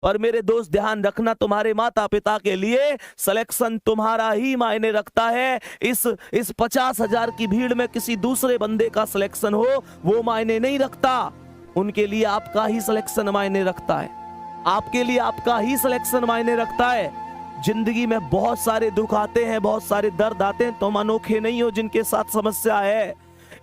और मेरे दोस्त ध्यान रखना, तुम्हारे माता पिता के लिए सिलेक्शन तुम्हारा ही मायने रखता है। इस 50,000 की भीड़ में किसी दूसरे बंदे का सिलेक्शन हो वो मायने नहीं रखता। उनके लिए आपका ही सिलेक्शन मायने रखता है, आपके लिए आपका ही सिलेक्शन मायने रखता है। जिंदगी में बहुत सारे दुख आते हैं, बहुत सारे दर्द आते हैं, तुम अनोखे नहीं हो जिनके साथ समस्या है।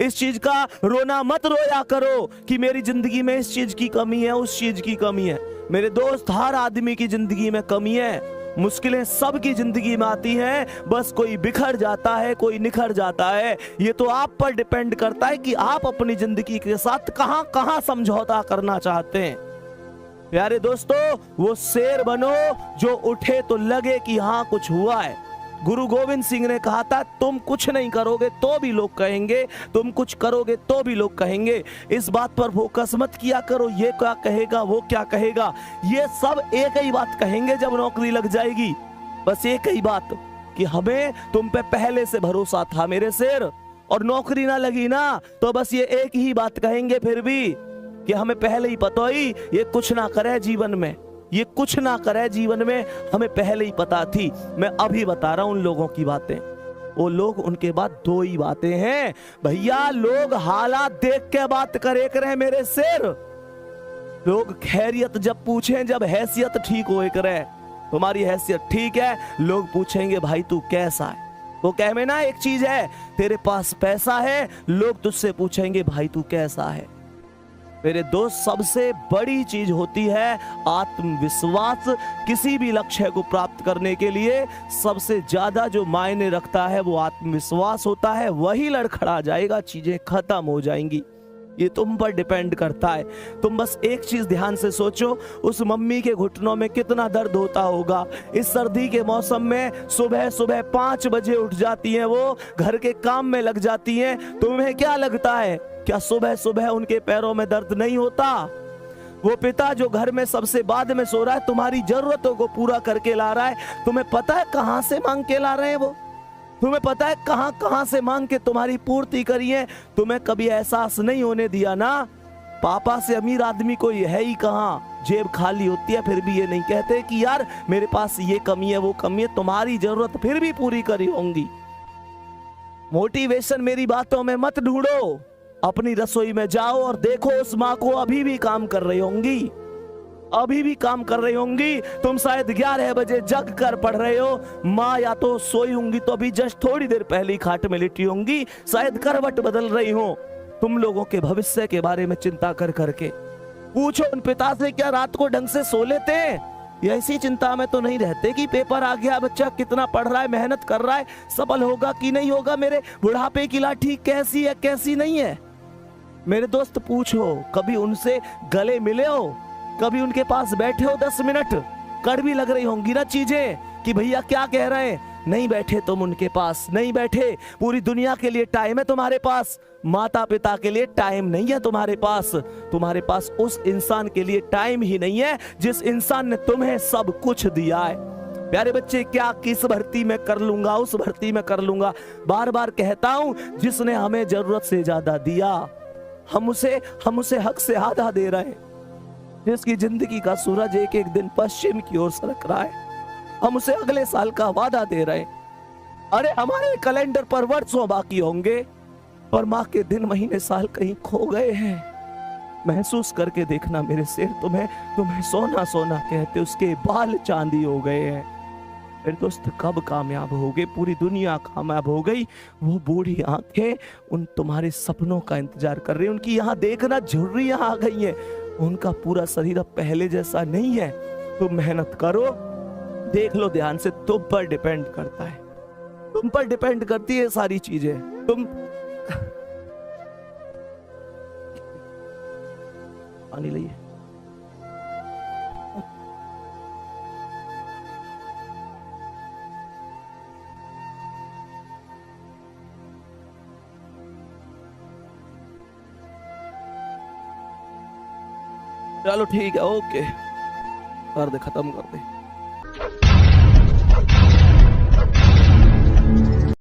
इस चीज का रोना मत रोया करो कि मेरी जिंदगी में इस चीज की कमी है, उस चीज की कमी है। मेरे दोस्त, हर आदमी की जिंदगी में कमी है, मुश्किलें सबकी जिंदगी में आती हैं, बस कोई बिखर जाता है, कोई निखर जाता है। ये तो आप पर डिपेंड करता है कि आप अपनी जिंदगी के साथ कहां कहां समझौता करना चाहते हैं। प्यारे दोस्तों, वो शेर बनो जो उठे तो लगे कि हाँ कुछ हुआ है। गुरु गोविंद सिंह ने कहा था, तुम कुछ नहीं करोगे तो भी लोग कहेंगे, तुम कुछ करोगे तो भी लोग कहेंगे। इस बात पर फोकस मत किया करो, ये क्या कहेगा, वो क्या कहेगा। ये सब एक ही बात कहेंगे जब नौकरी लग जाएगी, बस एक ही बात कि हमें तुम पे पहले से भरोसा था मेरे शेर। और नौकरी ना लगी ना तो बस ये एक ही बात कहेंगे फिर भी कि हमें पहले ही पता ही ये कुछ ना करे जीवन में, ये कुछ ना करे जीवन में, हमें पहले ही पता थी। मैं अभी बता रहा हूं उन लोगों की बातें। वो लोग, उनके बाद दो ही बातें हैं भैया, लोग हालात देख के बात करे करे मेरे शेर। लोग खैरियत जब पूछें, जब हैसियत ठीक हो करे, तुम्हारी हैसियत ठीक है, लोग पूछेंगे भाई तू कैसा है। वो कह में ना एक चीज है, तेरे पास पैसा है, लोग तुझसे पूछेंगे भाई तू कैसा है। मेरे दोस्त, सबसे बड़ी चीज होती है आत्मविश्वास। किसी भी लक्ष्य को प्राप्त करने के लिए सबसे ज्यादा जो मायने रखता है वो आत्मविश्वास होता है। वही लड़खड़ा जाएगा, चीजें खत्म हो जाएंगी। ये तुम पर डिपेंड करता है। तुम बस एक चीज ध्यान से सोचो, उस मम्मी के घुटनों में कितना दर्द होता होगा। इस सर्दी के मौसम में सुबह सुबह 5 बजे उठ जाती हैं, वो घर के काम में लग जाती हैं। तुम्हें क्या लगता है, क्या सुबह सुबह उनके पैरों में दर्द नहीं होता? वो पिता जो घर में सबसे बाद में सो रहा है, तुम्हारी जरूरतों को पूरा करके ला रहा है, तुम्हें पता है कहां से मांग के ला रहे हैं वो? तुम्हें पता है कहां कहां से मांग के तुम्हारी पूर्ति करी है? तुम्हें कभी एहसास नहीं होने दिया ना, पापा से अमीर आदमी को ये है ही कहां, जेब खाली होती है फिर भी ये नहीं कहते कि यार मेरे पास ये कमी है, वो कमी है। तुम्हारी जरूरत फिर भी पूरी करी होंगी। मोटिवेशन मेरी बातों में मत ढूंढो, अपनी रसोई में जाओ और देखो उस माँ को अभी भी काम कर रही होंगी, अभी भी काम कर रही होंगी। तुम शायद 11 बजे जग कर पढ़ रहे हो, माँ या तो सोई होंगी तो अभी जस्ट थोड़ी देर पहले खाट में लेटी होंगी, शायद करवट बदल रही हो। तुम लोगों के भविष्य के बारे में चिंता कर करके पूछो उन पिता से, क्या रात को ढंग से सो लेते हैं? ऐसी चिंता में तो नहीं रहते कि पेपर आ गया, बच्चा कितना पढ़ रहा है, मेहनत कर रहा है, सफल होगा कि नहीं होगा, मेरे बुढ़ापे की लाठी कैसी है कैसी नहीं है। मेरे दोस्त पूछो, कभी उनसे गले मिले हो, कभी उनके पास बैठे हो 10 मिनट? कड़वी लग रही होंगी ना चीजें कि भैया क्या कह रहे हैं, नहीं बैठे तुम उनके पास, नहीं बैठे। पूरी दुनिया के लिए टाइम है तुम्हारे पास, माता पिता के लिए टाइम नहीं है तुम्हारे पास। तुम्हारे पास उस इंसान के लिए टाइम ही नहीं है जिस इंसान ने तुम्हें सब कुछ दिया है। प्यारे बच्चे, क्या किस भर्ती में कर लूंगा, उस भर्ती में कर लूंगा, बार बार कहता हूं, जिसने हमें जरूरत से ज्यादा दिया हम उसे हक से आधा दे रहे हैं। जिसकी जिंदगी का सूरज एक एक दिन पश्चिम की ओर सरक रहा है, हम उसे अगले साल का वादा दे रहे हैं। अरे हमारे कैलेंडर पर वर्षों बाकी होंगे और माँ के दिन महीने साल कहीं खो गए हैं। महसूस करके देखना मेरे शेर, तुम्हें सोना सोना कहते उसके बाल चांदी हो गए हैं। मेरे दोस्त, कब कामयाब हो गए? पूरी दुनिया कामयाब हो गई, वो बूढ़ी आंखें उन तुम्हारे सपनों का इंतजार कर रही है। उनकी यहाँ देखना झुर्रियां आ गई हैं, उनका पूरा शरीर अब पहले जैसा नहीं है। तुम मेहनत करो, देख लो ध्यान से, तुम पर डिपेंड करता है, तुम पर डिपेंड करती है सारी चीजें। तुम पानी लाइए। चलो ठीक है, ओके, कर दे, खत्म कर दे।